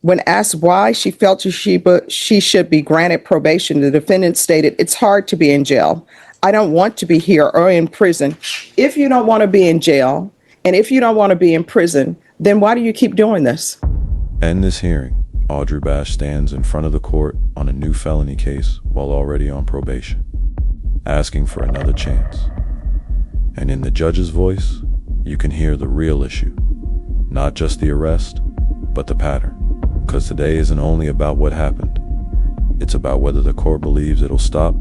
When asked why she felt she should be granted probation, the defendant stated, "It's hard to be in jail. I don't want to be here or in prison." If you don't want to be in jail and if you don't want to be in prison, then why do you keep doing this? In this hearing, Audrey Bash stands in front of the court on a new felony case while already on probation, asking for another chance. And in the judge's voice, you can hear the real issue, not just the arrest, but the pattern. Because today isn't only about what happened, it's about whether the court believes it'll stop.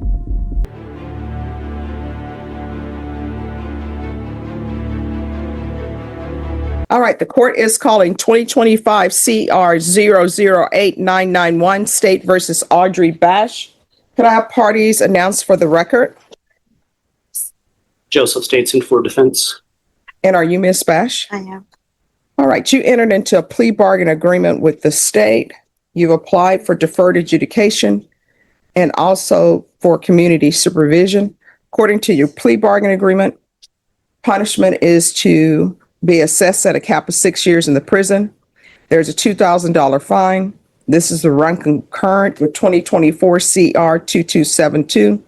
All right, the court is calling 2025 CR 008991 State versus Audrey Bash. Could I have parties announced for the record? Joseph Stateson for defense. And are you Miss Bash? I am. All right, you entered into a plea bargain agreement with the state. You've applied for deferred adjudication and also for community supervision. According to your plea bargain agreement, punishment is to be assessed at a cap of 6 years in the prison. There's a $2,000 fine. This is the run concurrent with 2024 CR 2272.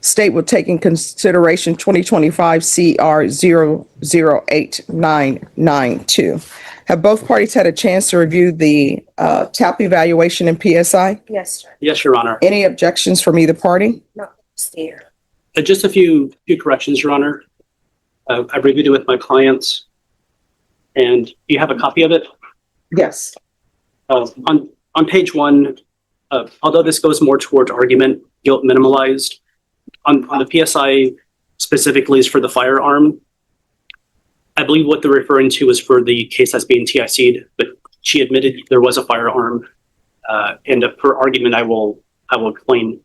State will take in consideration 2025 CR 008992. Have both parties had a chance to review the TAP evaluation and PSI? Yes, sir. Yes, Your Honor. Any objections from either party? No, stay here. Just a few corrections, Your Honor. I reviewed it with my clients, and you have a copy of it. Yes. On page 1, although this goes more towards argument, guilt minimalized, on the PSI specifically is for the firearm. I believe what they're referring to is for the case that's being TIC'd, but she admitted there was a firearm. And per argument, I will explain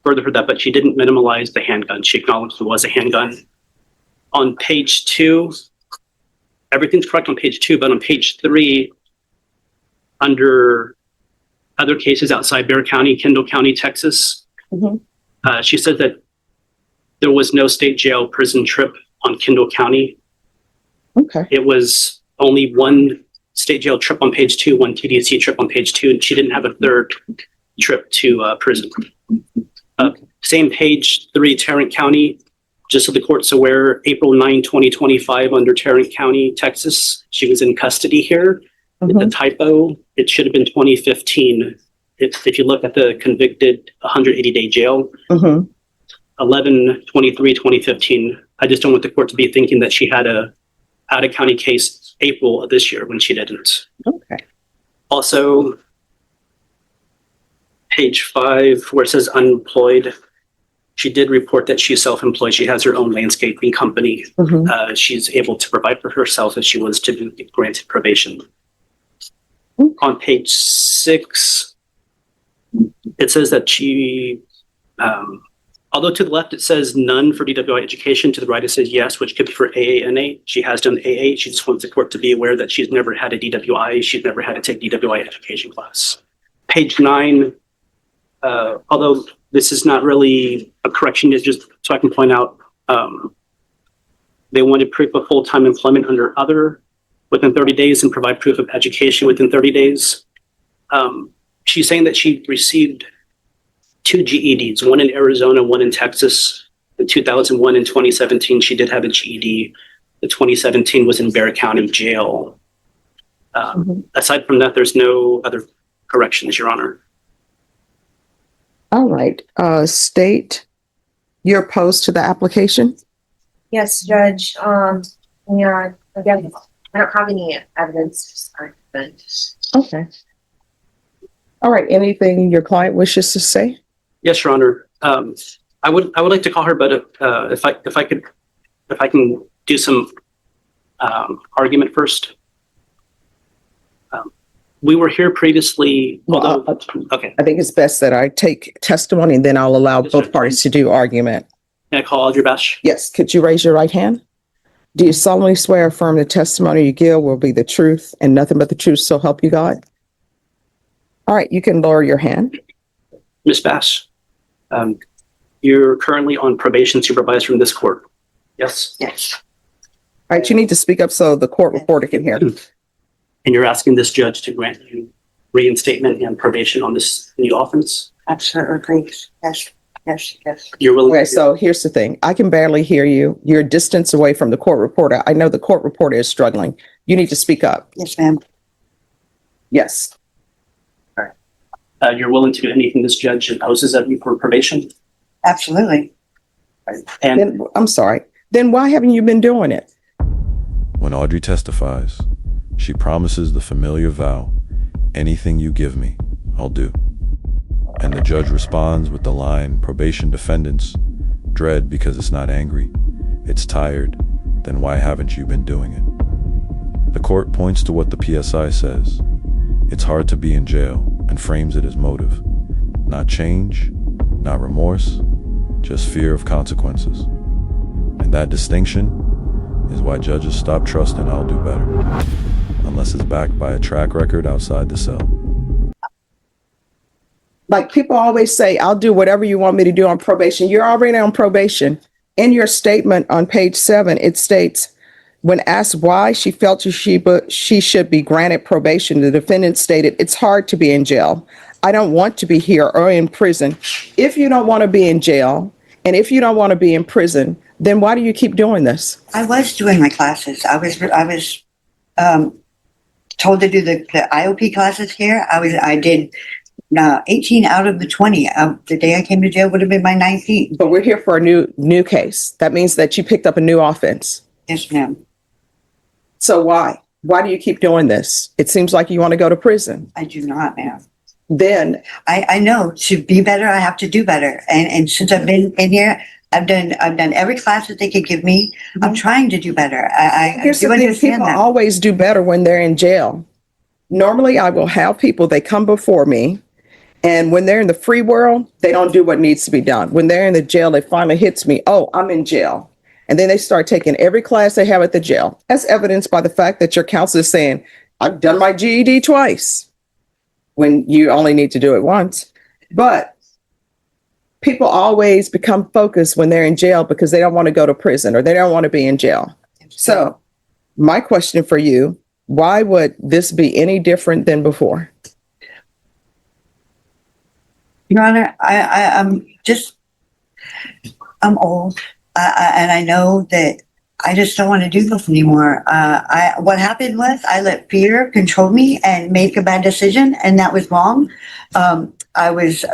further for that, but she didn't minimalize the handgun. She acknowledged there was a handgun. On page 2, everything's correct on page 2, but on page 3, under other cases outside Bexar County, Kendall County, Texas, she said that there was no state jail prison trip on Kendall County. Okay. It was only one state jail trip on page 2, one TDC trip on page 2, and she didn't have a third trip to prison. Same page 3, Tarrant County, just so the court's aware, April 9, 2025, under Tarrant County, Texas, she was in custody here. The typo, it should have been 2015. If you look at the convicted 180-day jail, 11/23/2015. I just don't want the court to be thinking that she had a out-of-county case April of this year when she didn't. Okay. Also, page 5, where it says unemployed, she did report that she's self-employed. She has her own landscaping company. She's able to provide for herself if she was to be granted probation. On page 6, it says that she, although to the left it says none for DWI education, to the right it says yes, which could be for AANA. She has done AA. She just wants the court to be aware that she's never had a DWI. She's never had to take DWI education class. Page 9, although this is not really a correction, it's just so I can point out, they wanted proof of full-time employment under other within 30 days and provide proof of education within 30 days. She's saying that she received 2 GEDs, one in Arizona, one in Texas. In 2001 and 2017, she did have a GED. The 2017 was in Bexar County Jail. Aside from that, there's no other corrections, Your Honor. All right. State, you're opposed to the application? Yes, Judge. Yeah, again, I don't have any evidence. Okay. All right. Anything your client wishes to say? Yes, Your Honor. I would like to call her, but if I can do some argument first. We were here previously. Okay. I think it's best that I take testimony and then I'll allow both parties to do argument. Can I call Audrey Bash? Yes. Could you raise your right hand? Do you solemnly swear or affirm the testimony you give will be the truth and nothing but the truth, so help you God? All right. You can lower your hand. Ms. Bass, you're currently on probation supervised from this court. Yes? Yes. All right. You need to speak up so the court reporter can hear. And you're asking this judge to grant you reinstatement and probation on this new offense? Absolutely. Yes, yes, yes. You're willing Okay, to so here's the thing. I can barely hear you. You're a distance away from the court reporter. I know the court reporter is struggling. You need to speak up. Yes, ma'am. Yes. you're willing to do anything this judge imposes of you for probation? Absolutely. And Then, I'm sorry. Then why haven't you been doing it? When Audrey testifies, she promises the familiar vow, anything you give me, I'll do. And the judge responds with the line, probation defendants dread because it's not angry, it's tired, then why haven't you been doing it? The court points to what the PSI says. It's hard to be in jail and frames it as motive. Not change, not remorse, just fear of consequences. And that distinction is why judges stop trusting I'll do better, unless it's backed by a track record outside the cell. Like people always say, I'll do whatever you want me to do on probation. You're already on probation. In your statement on page 7, it states, when asked why she felt she should be granted probation, the defendant stated, it's hard to be in jail. I don't want to be here or in prison. If you don't want to be in jail and if you don't want to be in prison, then why do you keep doing this? I was doing my classes. I was told to do the IOP classes here. I did 18 out of the 20. The day I came to jail would have been my 19th. But we're here for a new case. That means that you picked up a new offense. Yes, ma'am. So why? Why do you keep doing this? It seems like you want to go to prison. I do not, ma'am. Then I know to be better, I have to do better. And since I've been in here, I've done every class that they could give me. I'm trying to do better. I here's do the thing, understand people that. always do better when they're in jail. Normally, I will have people, they come before me, and when they're in the free world, they don't do what needs to be done. When they're in the jail, it finally hits me, oh, I'm in jail. And then they start taking every class they have at the jail. That's evidenced by the fact that your counselor is saying, I've done my GED twice, when you only need to do it once. But people always become focused when they're in jail because they don't want to go to prison or they don't want to be in jail. So my question for you, why would this be any different than before? Your Honor, I'm old, and I know that I just don't want to do this anymore. What happened was I let fear control me and make a bad decision, and that was wrong. I was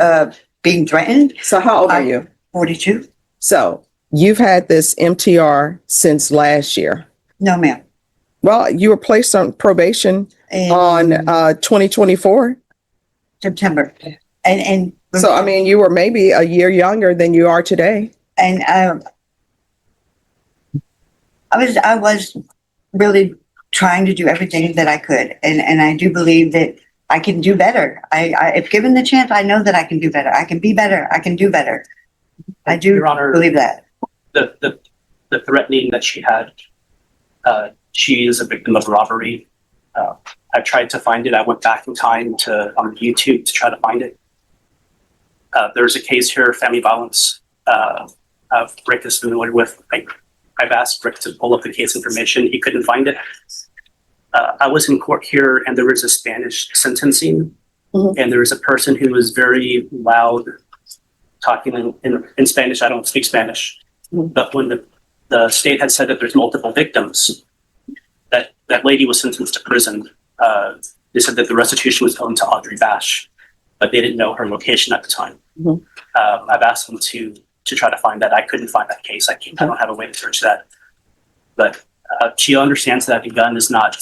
being threatened. So how old are you? 42. So you've had this MTR since last year. No, ma'am. Well, you were placed on probation In on 2024. September, and So, I mean, you were maybe a year younger than you are today. and I was really trying to do everything that I could, and I do believe that I can do better. I if given the chance, I know that I can do better. I can be better. I can do better. I do Your Honor, believe that. the threatening that she had, she is a victim of robbery. I tried to find it. I went back in time on YouTube to try to find it. There's a case here, family violence. Rick is familiar with. I've asked Rick to pull up the case information. He couldn't find it. I was in court here, and there was a Spanish sentencing, and there was a person who was very loud, talking in Spanish. I don't speak Spanish, but when the state had said that there's multiple victims, that lady was sentenced to prison. They said that the restitution was going to Audrey Bash, but they didn't know her location at the time. I've asked them to try to find that. I couldn't find that case. I don't have a way to search that. But she understands that a gun is not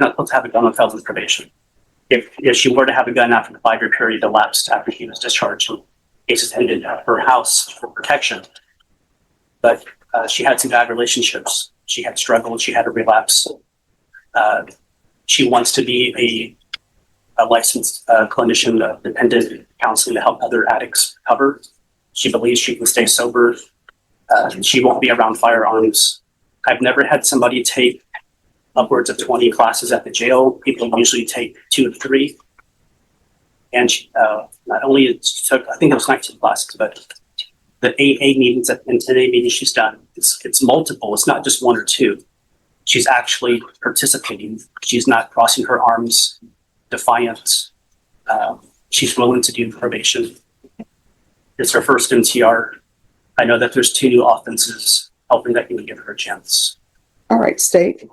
supposed to have a gun on felon's probation. If she were to have a gun after the 5-year period elapsed after she was discharged, cases ended at her house for protection. But she had some bad relationships. She had struggled. She had a relapse. She wants to be a licensed clinician, dependent counseling to help other addicts recover. She believes she can stay sober. She won't be around firearms. I've never had somebody take upwards of 20 classes at the jail. People usually take 2 or 3. And she not only took, I think it was 19 classes, but the AA meetings and NA meetings she's done, it's multiple. It's not just 1 or 2. She's actually participating. She's not crossing her arms defiant. She's willing to do probation. It's her first MTR. I know that there's 2 new offenses, hoping that you would give her a chance. All right, state.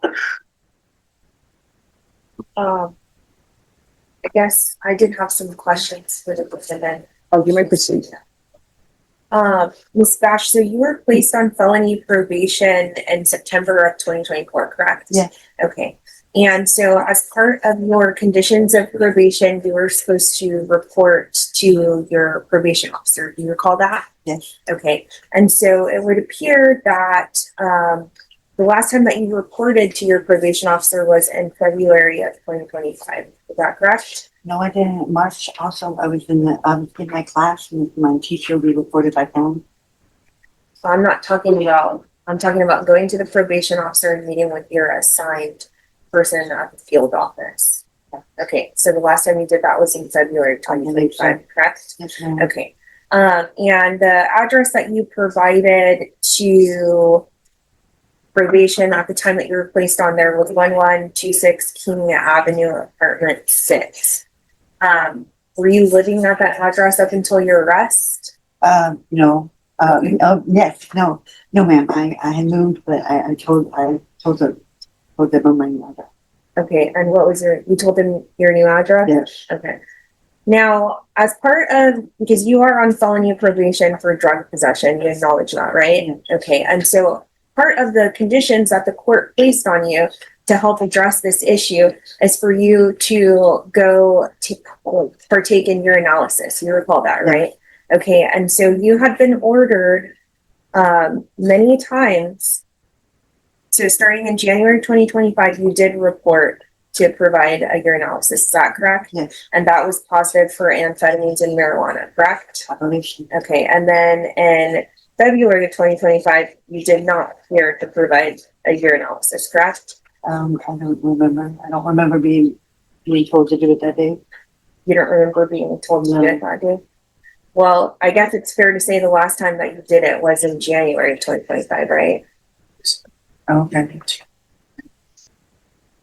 I guess I did have some questions for the defendant. Oh, you may proceed. Ms. Bash, so you were placed on felony probation in September of 2024, correct? Yeah. Okay. And so as part of your conditions of probation, you were supposed to report to your probation officer. Do you recall that? Yes. Okay. And so it would appear that the last time that you reported to your probation officer was in February of 2025. Is that correct? No, I didn't. March also, I was in my class and my teacher, we reported by phone. So I'm talking about going to the probation officer and meeting with your assigned person at the field office. Okay, so the last time you did that was in February 2025, correct? Yes, ma'am. Okay. And the address that you provided to probation at the time that you were placed on there was 1126 King Avenue, apartment 6. Were you living at that address up until your arrest? No. Oh, yes, no, ma'am. I had moved, but I told them on my mother. Okay, and what was you told them your new address? Yes. Okay. Now, as part of, because you are on felony probation for drug possession, you acknowledge that, right? Yes. Okay, and so part of the conditions that the court placed on you to help address this issue is for you to go to partake in urinalysis. You recall that, right? Okay, and so you had been ordered many times. So starting in January 2025, you did report to provide a urinalysis. Is that correct? Yes. And that was positive for amphetamines and marijuana, correct? I believe so. Okay, and then in February of 2025, you did not appear to provide a urinalysis, correct? I don't remember. I don't remember being told to do it that day. You don't remember being told to do it that day? Well, I guess it's fair to say the last time that you did it was in January of 2025, right? Okay.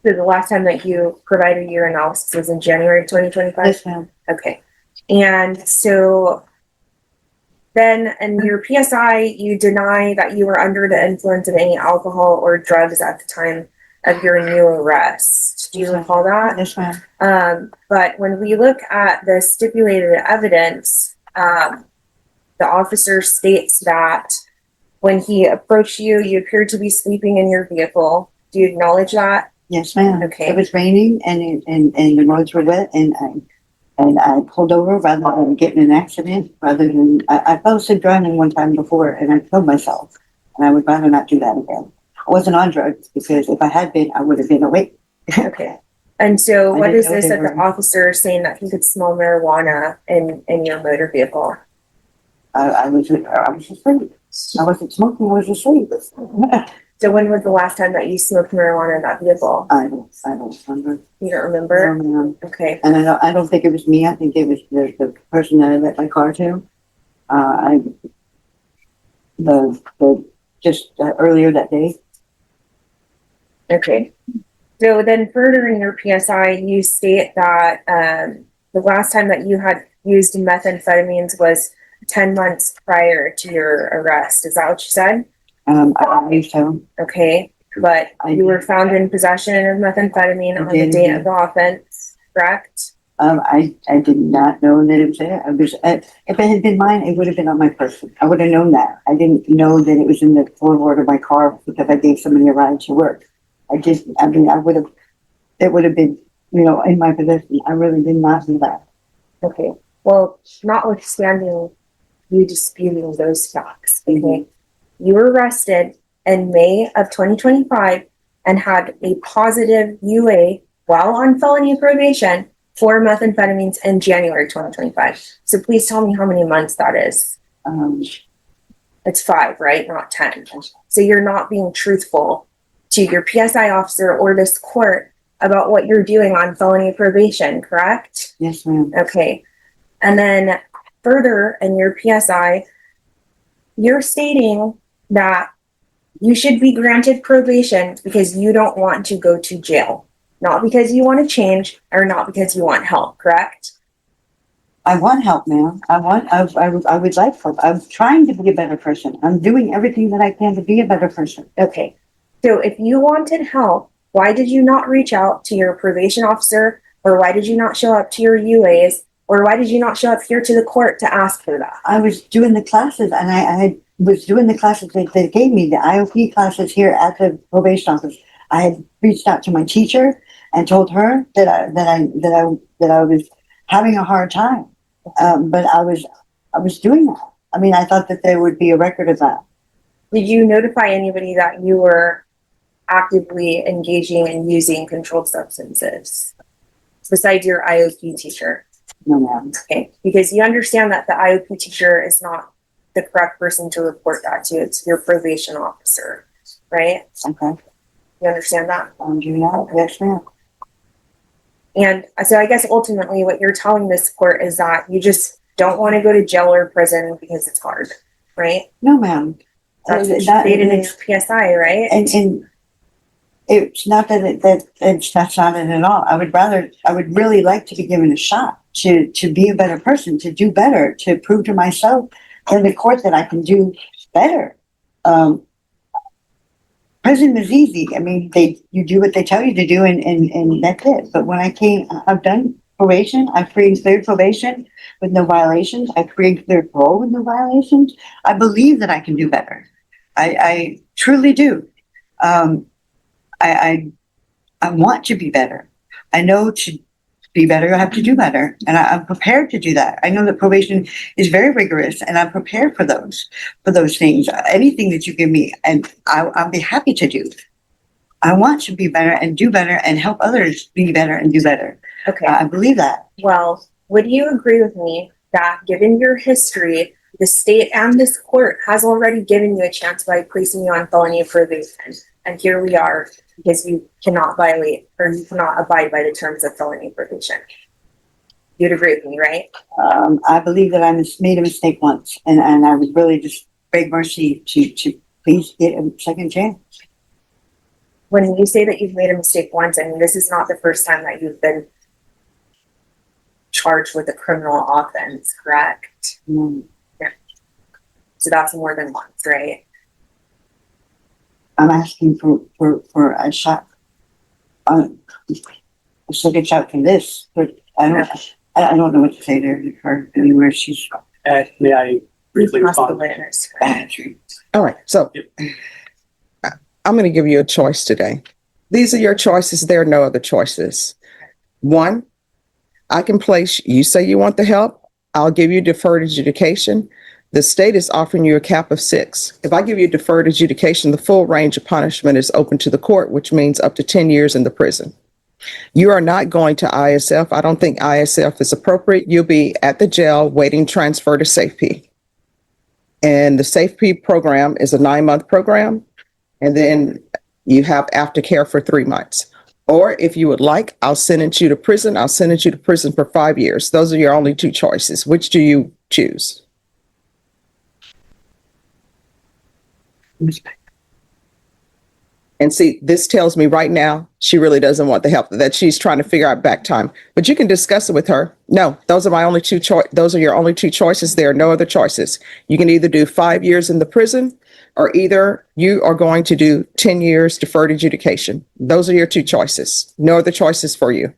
So the last time that you provided urinalysis was in January of 2025? Yes, ma'am. Okay. And so then in your PSI, you deny that you were under the influence of any alcohol or drugs at the time of your new arrest. Do you recall that? Yes, ma'am. But when we look at the stipulated evidence, the officer states that when he approached you, you appeared to be sleeping in your vehicle. Do you acknowledge that? Yes, ma'am. Okay. It was raining and the roads were wet and I pulled over rather than getting in an accident. I fell asleep driving one time before and I killed myself. And I would rather not do that again. I wasn't on drugs because if I had been, I would have been awake. Okay. And so I what didn't is know this they that the were- officer is saying that he could smell marijuana in your motor vehicle? I was asleep. I wasn't smoking, I was asleep. So when was the last time that you smoked marijuana in that vehicle? I don't remember. You don't remember? No, ma'am. Okay. And I don't think it was me. I think it was the person that I let my car to. Earlier that day. Okay. So then further in your PSI, you state that the last time that you had used methamphetamines was 10 months prior to your arrest. Is that what you said? I believe so. Okay. But you were found in possession of methamphetamine on the date of the offense, correct? I did not know that it was there. If it had been mine, it would have been on my person. I would have known that. I didn't know that it was in the floorboard of my car because I gave somebody a ride to work. It would have been, in my possession. I really did not do that. Okay. Well, notwithstanding you disputing those facts, okay, you were arrested in May of 2025 and had a positive UA while on felony probation for methamphetamines in January 2025. So please tell me how many months that is. It's 5, right? Not 10. So you're not being truthful to your PSI officer or this court about what you're doing on felony probation, correct? Yes, ma'am. Okay. And then further in your PSI, you're stating that you should be granted probation because you don't want to go to jail. Not because you want to change or not because you want help, correct? I want help, ma'am. I would like help. I'm trying to be a better person. I'm doing everything that I can to be a better person. Okay. So if you wanted help, why did you not reach out to your probation officer, or why did you not show up to your UAs, or why did you not show up here to the court to ask for that? I was doing the classes, and I was doing the classes that they gave me, the IOP classes here at the probation office. I had reached out to my teacher and told her that I was having a hard time. But I was doing that. I mean, I thought that there would be a record of that. Did you notify anybody that you were actively engaging in using controlled substances besides your IOP teacher? No, ma'am. Okay, because you understand that the IOP teacher is not the correct person to report that to. It's your probation officer, right? Okay. You understand that? Do you know? Yes, ma'am. And so I guess ultimately what you're telling this court is that you just don't want to go to jail or prison because it's hard, right? No, ma'am. That's what you stated in your PSI, right? And it's not that's not it at all. I would really like to be given a shot to be a better person, to do better, to prove to myself and the court that I can do better. Prison is easy. I mean, you do what they tell you to do, and that's it. But when I've done probation. I've free and cleared probation with no violations. I've free and cleared parole with no violations. I believe that I can do better. I truly do. I want to be better. I know to be better, I have to do better. And I'm prepared to do that. I know that probation is very rigorous, and I'm prepared for those things. Anything that you give me, and I'll be happy to do. I want to be better and do better and help others be better and do better. Okay. I believe that. Well, would you agree with me that given your history, the state and this court has already given you a chance by placing you on felony probation? And here we are because you cannot violate or you cannot abide by the terms of felony probation. You'd agree with me, right? I believe that I made a mistake once, and I would really just beg mercy to please get a second chance. When you say that you've made a mistake once, I mean, this is not the first time that you've been charged with a criminal offense, correct? Mm. Yeah. So that's more than once, right? I'm asking for a shot, a second shot from this, but I don't know what to say to her anywhere. She's May I briefly respond? bad. All right. So I'm going to give you a choice today. These are your choices. There are no other choices. One, I can place, you say you want the help. I'll give you deferred adjudication. The state is offering you a cap of 6. If I give you deferred adjudication, the full range of punishment is open to the court, which means up to 10 years in the prison. You are not going to ISF. I don't think ISF is appropriate. You'll be at the jail waiting transfer to SafeP. And the SafeP program is a 9-month program. And then you have aftercare for 3 months. Or if you would like, I'll sentence you to prison. I'll sentence you to prison for 5 years. Those are your only 2 choices. Which do you choose? And see, this tells me right now, she really doesn't want the help, that she's trying to figure out back time. But you can discuss it with her. No, those are my only 2 those are your only 2 choices. There are no other choices. You can either do 5 years in the prison, or either you are going to do 10 years deferred adjudication. Those are your 2 choices. No other choices for you.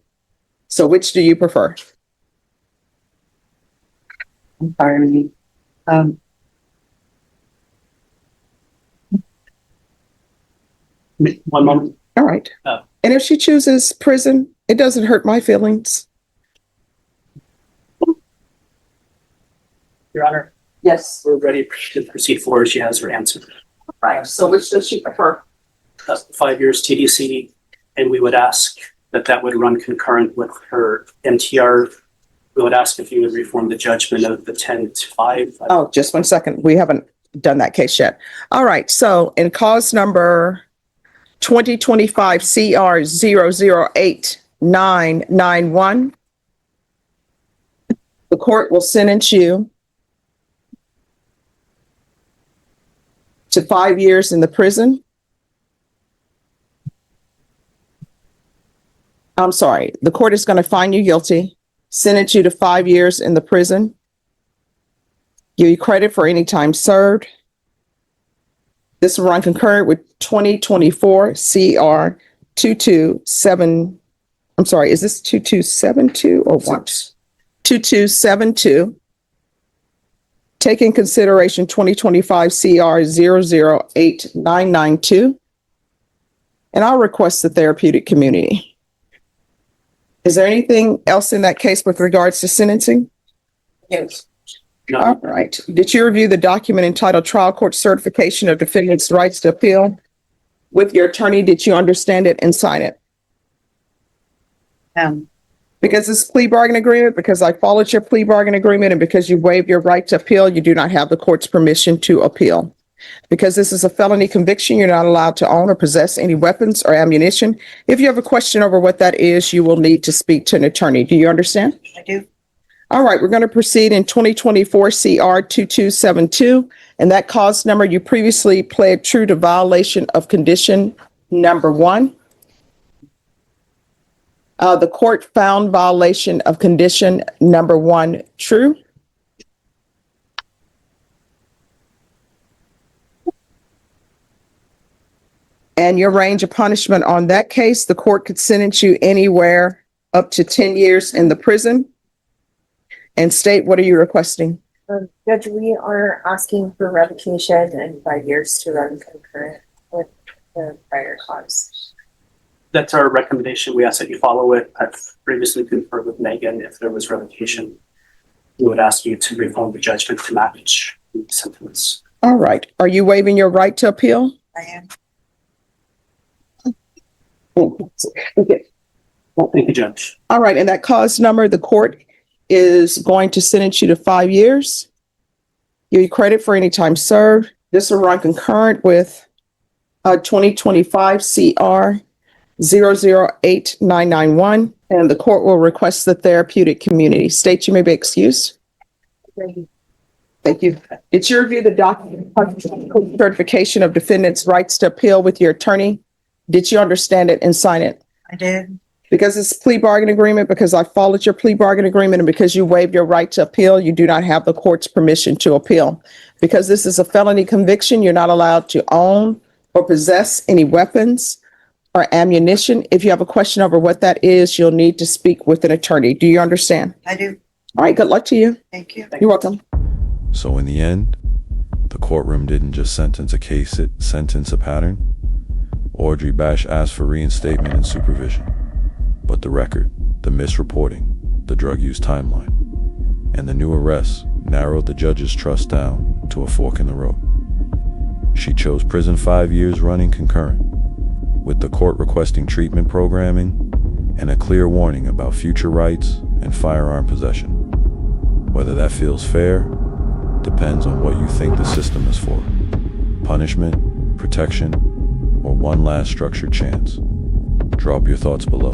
So which do you prefer? I'm sorry. 1 moment. All right. And if she chooses prison, it doesn't hurt my feelings. Your Honor, Yes. we're ready to proceed forward. She has her answer. Right. So which does she prefer? 5 years TDC, and we would ask that would run concurrent with her MTR. We would ask if you would reform the judgment of the 10-5. Oh, just 1 second. We haven't done that case yet. All right. So in cause number 2025 CR 008991, the court will sentence you to 5 years in the prison I'm sorry, the court is going to find you guilty, sentence you to 5 years in the prison, give you credit for any time served. This will run concurrent with 2024 CR 227. I'm sorry, is this 2272 or what? 2272. Take in consideration 2025 CR 008992. And I'll request the therapeutic community. Is there anything else in that case with regards to sentencing? Yes. All No, right. Did you review the document entitled Trial Court Certification of Defendant's Rights to Appeal? With your attorney, did you understand it and sign it? Because it's plea bargain agreement, because I followed your plea bargain agreement, and because you waived your right to appeal, you do not have the court's permission to appeal. Because this is a felony conviction, you're not allowed to own or possess any weapons or ammunition. If you have a question over what that is, you will need to speak to an attorney. Do you understand? I do. All right, we're going to proceed in 2024 CR 2272, and that cause number you previously pled true to violation of condition number 1. The court found violation of condition number 1 true. And your range of punishment on that case, the court could sentence you anywhere up to 10 years in the prison. And state, what are you requesting? Judge, we are asking for revocation and 5 years to run concurrent with the prior cause. that's our recommendation. We ask that you follow it. I've previously conferred with Megan. If there was revocation, we would ask you to reform the judgment to match the sentence. All right. Are you waiving your right to appeal? I am. Thank you, Judge. All right. And that cause number, the court is going to sentence you to 5 years. Give you credit for any time served. This will run concurrent with 2025 CR 008991. And the court will request the therapeutic community. State, you may be excused. Thank you. Did you review the document certification of defendant's rights to appeal with your attorney? Did you understand it and sign it? I did. Because it's a plea bargain agreement, because I followed your plea bargain agreement, and because you waived your right to appeal, you do not have the court's permission to appeal. Because this is a felony conviction, you're not allowed to own or possess any weapons or ammunition. If you have a question over what that is, you'll need to speak with an attorney. Do you understand? I do. All right, good luck to you. Thank you. You're welcome. So in the end, the courtroom didn't just sentence a case, it sentenced a pattern. Audrey Bash asked for reinstatement and supervision. But the record, the misreporting, the drug use timeline, and the new arrests narrowed the judge's trust down to a fork in the road. She chose prison 5 years running concurrent, with the court requesting treatment programming and a clear warning about future rights and firearm possession. Whether that feels fair depends on what you think the system is for: punishment, protection, or one last structured chance. Drop your thoughts below.